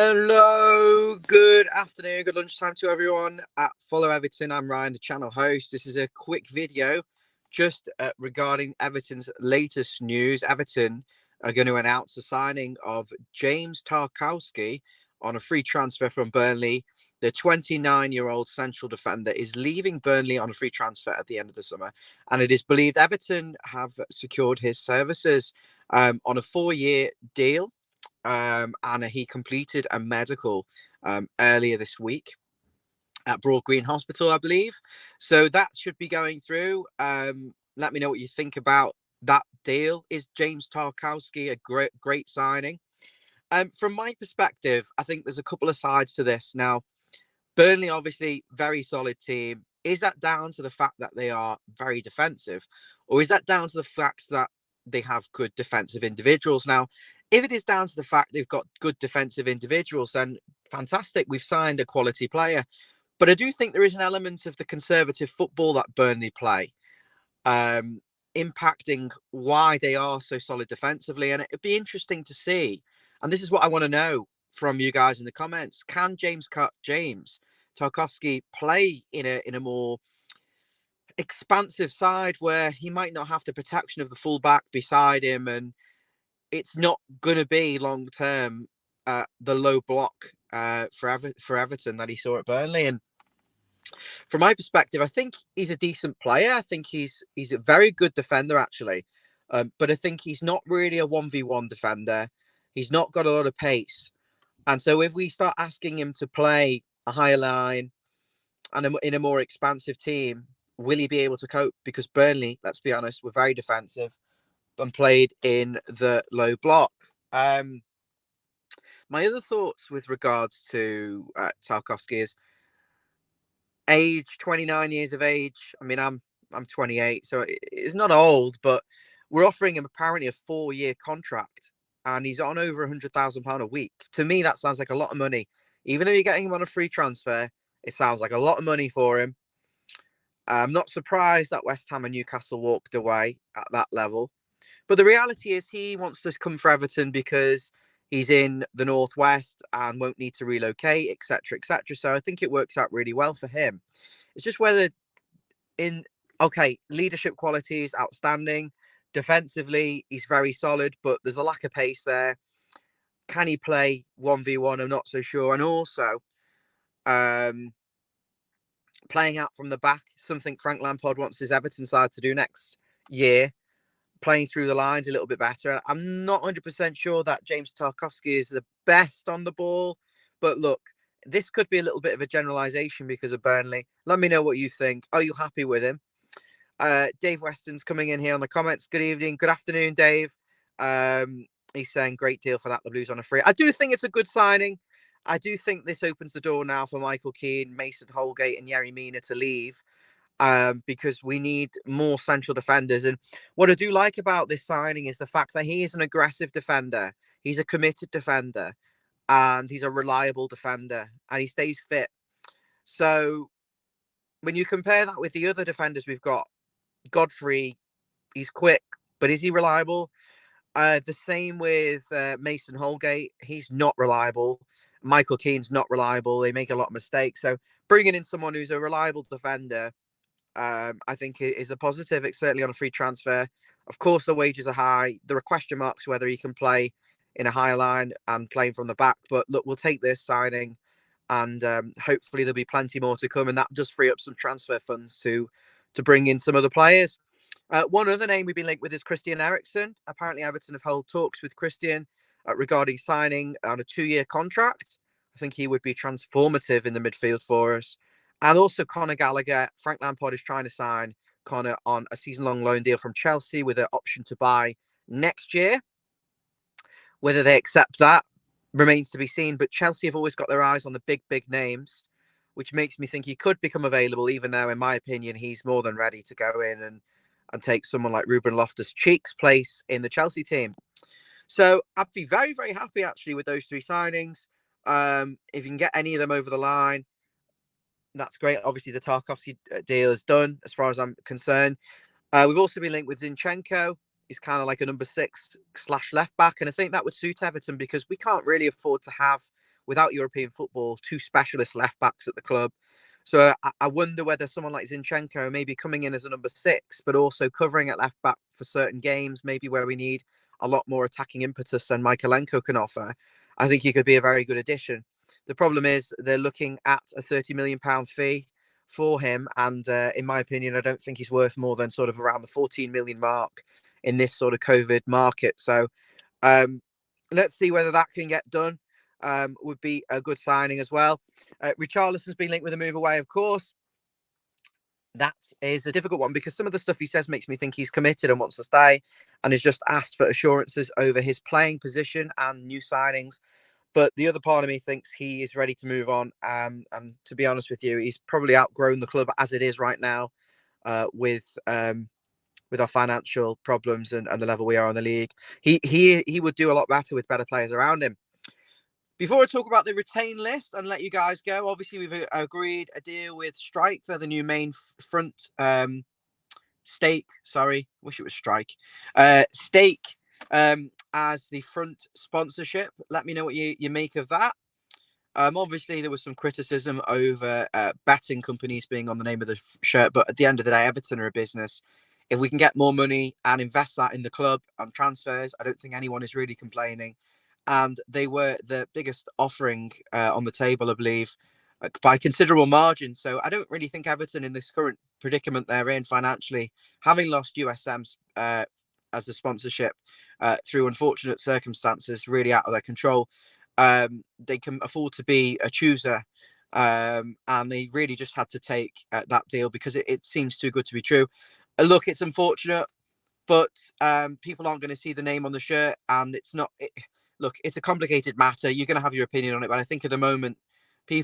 Hello, good afternoon, good lunchtime to everyone at Follow Everton. I'm Ryan, the channel host. This is a quick video just regarding Everton's latest news. Everton are going to announce the signing of James Tarkowski on a free transfer from Burnley. The 29-year-old central defender is leaving Burnley on a free transfer at the end of the summer, and it is believed Everton have secured his services on a 4-year deal. And he completed a medical earlier this week at Broad Green Hospital, I believe. So that should be going through. Let me know what you think about that deal. Is James Tarkowski a great signing? From my perspective, I think there's a couple of sides to this. Now, Burnley, obviously, very solid team. Is that down to the fact that they are very defensive? Or is that down to the fact that they have good defensive individuals? Now, if it is down to the fact they've got good defensive individuals, then fantastic. We've signed a quality player. But I do think there is an element of the conservative football that Burnley play impacting why they are so solid defensively. And it'd be interesting to see. And this is what I want to know from you guys in the comments. Can James Tarkowski play in a more expansive side where he might not have the protection of the fullback beside him, and it's not going to be long term the low block for Everton that he saw at Burnley? And from my perspective, I think he's a decent player. I think he's a very good defender, actually. But I think he's not really a 1v1 defender. He's not got a lot of pace. And so if we start asking him to play a higher line and in a more expansive team, will he be able to cope? Because Burnley, let's be honest, were very defensive and played in the low block. My other thoughts with regards to Tarkowski is age, 29 years of age. I mean, I'm 28, so it's not old, but we're offering him apparently a 4-year contract, and he's on over £100,000 a week. To me, that sounds like a lot of money. Even though you're getting him on a free transfer, it sounds like a lot of money for him. I'm not surprised that West Ham and Newcastle walked away at that level. But the reality is he wants to come for Everton because he's in the Northwest and won't need to relocate, etc., etc. So I think it works out really well for him. It's just whether leadership qualities, outstanding. Defensively, he's very solid, but there's a lack of pace there. Can he play 1v1? I'm not so sure. And also, playing out from the back, something Frank Lampard wants his Everton side to do next year, playing through the lines a little bit better. I'm not 100% sure that James Tarkowski is the best on the ball, but look, this could be a little bit of a generalisation because of Burnley. Let me know what you think. Are you happy with him? Dave Weston's coming in here on the comments. Good evening. Good afternoon, Dave. He's saying great deal for that. The Blues on a free. I do think it's a good signing. I do think this opens the door now for Michael Keane, Mason Holgate, and Yerry Mina to leave. Because we need more central defenders. And what I do like about this signing is the fact that he is an aggressive defender. He's a committed defender, and he's a reliable defender, and he stays fit. So when you compare that with the other defenders we've got, Godfrey, he's quick, but is he reliable? The same with Mason Holgate. He's not reliable. Michael Keane's not reliable. They make a lot of mistakes. So bringing in someone who's a reliable defender, I think it is a positive. It's certainly on a free transfer. Of course, the wages are high. There are question marks whether he can play in a higher line and playing from the back. But look, we'll take this signing, and hopefully there'll be plenty more to come. And that does free up some transfer funds to bring in some other players. One other name we've been linked with is Christian Erickson. Apparently, Everton have held talks with Christian regarding signing on a 2-year contract. I think he would be transformative in the midfield for us. And also Conor Gallagher. Frank Lampard is trying to sign Conor on a season-long loan deal from Chelsea with an option to buy next year. Whether they accept that remains to be seen. But Chelsea have always got their eyes on the big names, which makes me think he could become available, even though, in my opinion, he's more than ready to go in and take someone like Ruben Loftus-Cheek's place in the Chelsea team. So I'd be very, very happy, actually, with those 3 signings. If you can get any of them over the line, that's great. Obviously, the Tarkowski deal is done, as far as I'm concerned. We've also been linked with Zinchenko. He's kind of like a number 6/left back. And I think that would suit Everton because we can't really afford to have without European football, 2 specialist left backs at the club. So I wonder whether someone like Zinchenko maybe coming in as a number 6, but also covering at left back for certain games, maybe where we need a lot more attacking impetus than Michaelenko can offer. I think he could be a very good addition. The problem is they're looking at a £30 million fee for him. And in my opinion, I don't think he's worth more than sort of around the 14 million mark in this sort of COVID market. So let's see whether that can get done. Would be a good signing as well. Richarlison's been linked with a move away, of course. That is a difficult one because some of the stuff he says makes me think he's committed and wants to stay and has just asked for assurances over his playing position and new signings. But the other part of me thinks he is ready to move on. And to be honest with you, he's probably outgrown the club as it is right now with our financial problems and the level we are in the league. He would do a lot better with better players around him. Before I talk about the retain list and let you guys go, obviously we've agreed a deal with Strike. They're the new main front stake. Sorry, wish it was Strike. Stake as the front sponsorship. Let me know what you make of that. Obviously, there was some criticism over betting companies being on the name of the shirt, but at the end of the day, Everton are a business. If we can get more money and invest that in the club on transfers, I don't think anyone is really complaining. And they were the biggest offering on the table, I believe, by considerable margin. So I don't really think Everton, in this current predicament they're in financially, having lost USM as a sponsorship through unfortunate circumstances, really out of their control, they can afford to be a chooser. And they really just had to take that deal because it seems too good to be true. Look, it's unfortunate, but people aren't going to see the name on the shirt, and it's not. Look, it's a complicated matter. You're going to have your opinion on it, but I think at the moment, a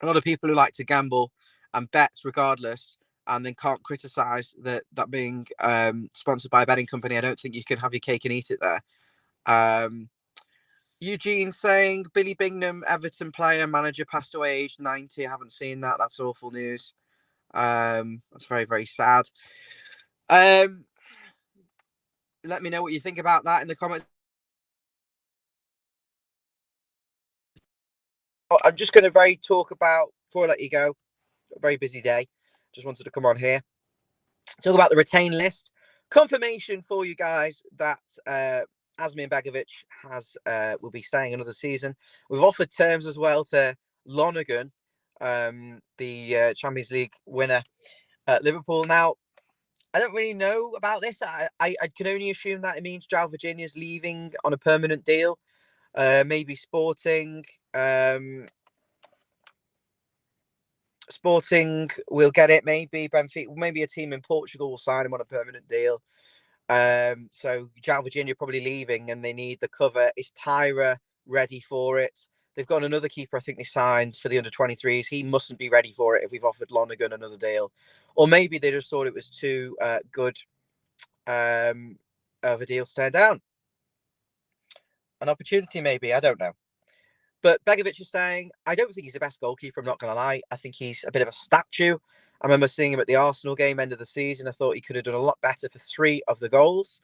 lot of people who like to gamble and bet regardless, and then can't criticize that being sponsored by a betting company. I don't think you can have your cake and eat it there. Eugene saying Billy Bingham, Everton player, manager, passed away aged 90. I haven't seen that. That's awful news. That's very, very sad. Let me know what you think about that in the comments. I'm just going to talk about, before I let you go, a very busy day. Just wanted to come on here, talk about the retain list. Confirmation for you guys that Asmir Begovic will be staying another season. We've offered terms as well to Lonergan, the Champions League winner at Liverpool. Now, I don't really know about this. I can only assume that it means João Virginia's leaving on a permanent deal. Maybe Sporting will get it. Maybe Benfica, maybe a team in Portugal will sign him on a permanent deal. So João Virginia probably leaving, and they need the cover. Is Tyra ready for it? They've got another keeper I think they signed for the under-23s. He mustn't be ready for it if we've offered Lonergan another deal. Or maybe they just thought it was too good of a deal to turn down. An opportunity maybe, I don't know. But Begovic is staying. I don't think he's the best goalkeeper, I'm not going to lie. I think he's a bit of a statue. I remember seeing him at the Arsenal game, end of the season. I thought he could have done a lot better for 3 of the goals.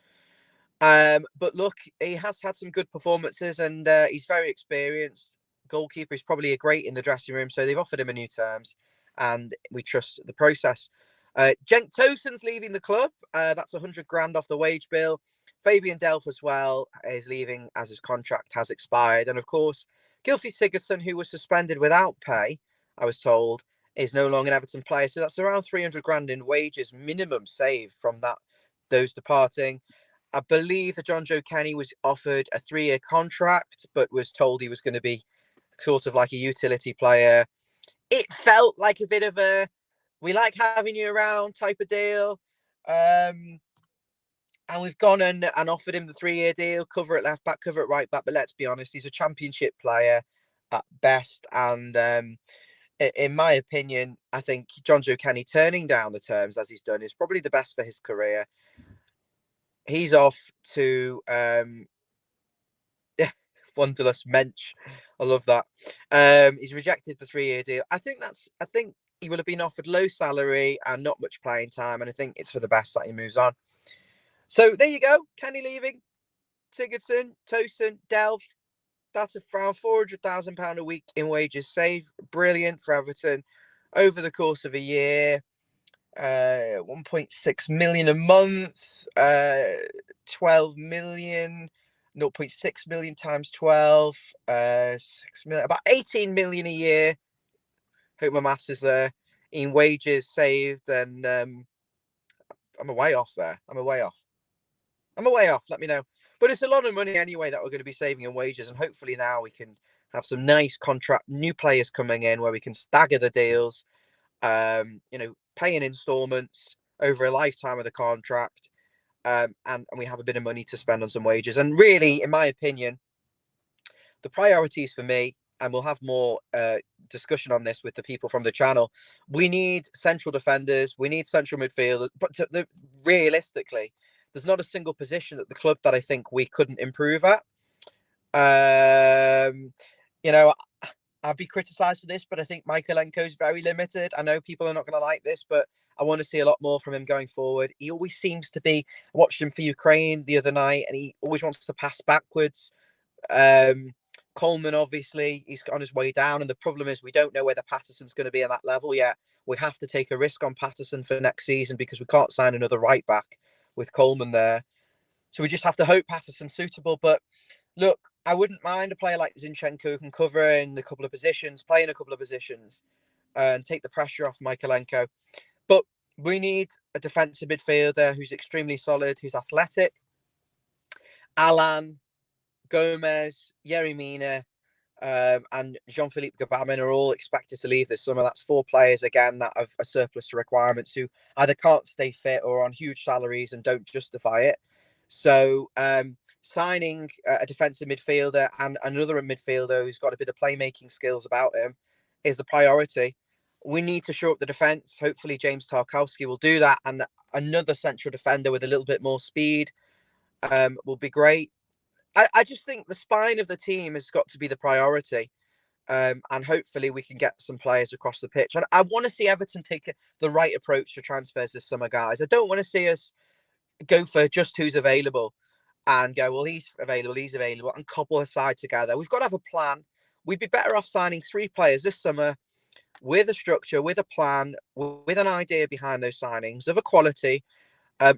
But look, he has had some good performances, and he's very experienced. Goalkeeper is probably a great in the dressing room, so they've offered him a new terms, and we trust the process. Cenk Tosun's leaving the club. That's 100 grand off the wage bill. Fabian Delph as well is leaving as his contract has expired. And of course, Gylfi Sigurdsson, who was suspended without pay, I was told, is no longer an Everton player. So that's around 300 grand in wages minimum saved from those departing. I believe that John Joe Kenny was offered a 3-year contract, but was told he was going to be sort of like a utility player. It felt like a bit of a, we like having you around type of deal. And we've gone and offered him the 3-year deal, cover at left back, cover at right back. But let's be honest, he's a championship player at best. And in my opinion, I think John Joe Kenny turning down the terms as he's done is probably the best for his career. He's off to Wonderless Mensch. I love that. He's rejected the 3-year deal. I think he will have been offered low salary and not much playing time, and I think it's for the best that he moves on. So there you go. Kenny leaving, Sigurdsson, Tosun, Delph. That's around £400,000 a week in wages saved. Brilliant for Everton over the course of a year. 1.6 million a month, 12 million, 0.6 million times 12, 6 million, about 18 million a year. Hope my maths is there in wages saved. And I'm a way off there. I'm a way off. Let me know. But it's a lot of money anyway that we're going to be saving in wages. And hopefully now we can have some nice contract, new players coming in where we can stagger the deals, pay in installments over a lifetime of the contract. And we have a bit of money to spend on some wages. And really, in my opinion, the priorities for me, and we'll have more discussion on this with the people from the channel, we need central defenders, we need central midfielders, but realistically, there's not a single position at the club that I think we couldn't improve at. I'd be criticised for this, but I think Michaelenko is very limited. I know people are not going to like this, but I want to see a lot more from him going forward. He always seems to be, I watched him for Ukraine the other night, and he always wants to pass backwards. Coleman, obviously, he's on his way down, and the problem is we don't know whether Patterson's going to be at that level yet. We have to take a risk on Patterson for next season because we can't sign another right back with Coleman there. So we just have to hope Patterson's suitable. But look, I wouldn't mind a player like Zinchenko who can cover in a couple of positions, play in a couple of positions, and take the pressure off Michaelenko. But we need a defensive midfielder who's extremely solid, who's athletic. Alan, Gomez, Yerry Mina, and Jean-Philippe Gbamin are all expected to leave this summer. That's 4 players, again, that have a surplus to requirements who either can't stay fit or are on huge salaries and don't justify it. So signing a defensive midfielder and another midfielder who's got a bit of playmaking skills about him is the priority. We need to shore up the defence. Hopefully James Tarkowski will do that, and another central defender with a little bit more speed will be great. I just think the spine of the team has got to be the priority. And hopefully we can get some players across the pitch. And I want to see Everton take the right approach to transfers this summer, guys. I don't want to see us go for just who's available and go, well, he's available, and cobble a side together. We've got to have a plan. We'd be better off signing 3 players this summer with a structure, with a plan, with an idea behind those signings of a quality,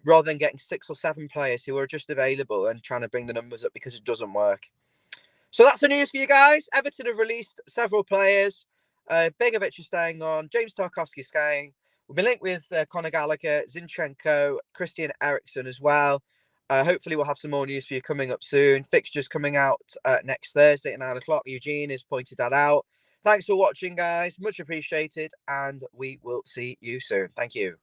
rather than getting 6 or 7 players who are just available and trying to bring the numbers up because it doesn't work. So that's the news for you guys. Everton have released several players. Begovic is staying on. James Tarkowski is staying. We've been linked with Conor Gallagher, Zinchenko, Christian Erickson as well. Hopefully we'll have some more news for you coming up soon. Fixtures coming out next Thursday at 9 o'clock. Eugene has pointed that out. Thanks for watching, guys. Much appreciated. And we will see you soon. Thank you.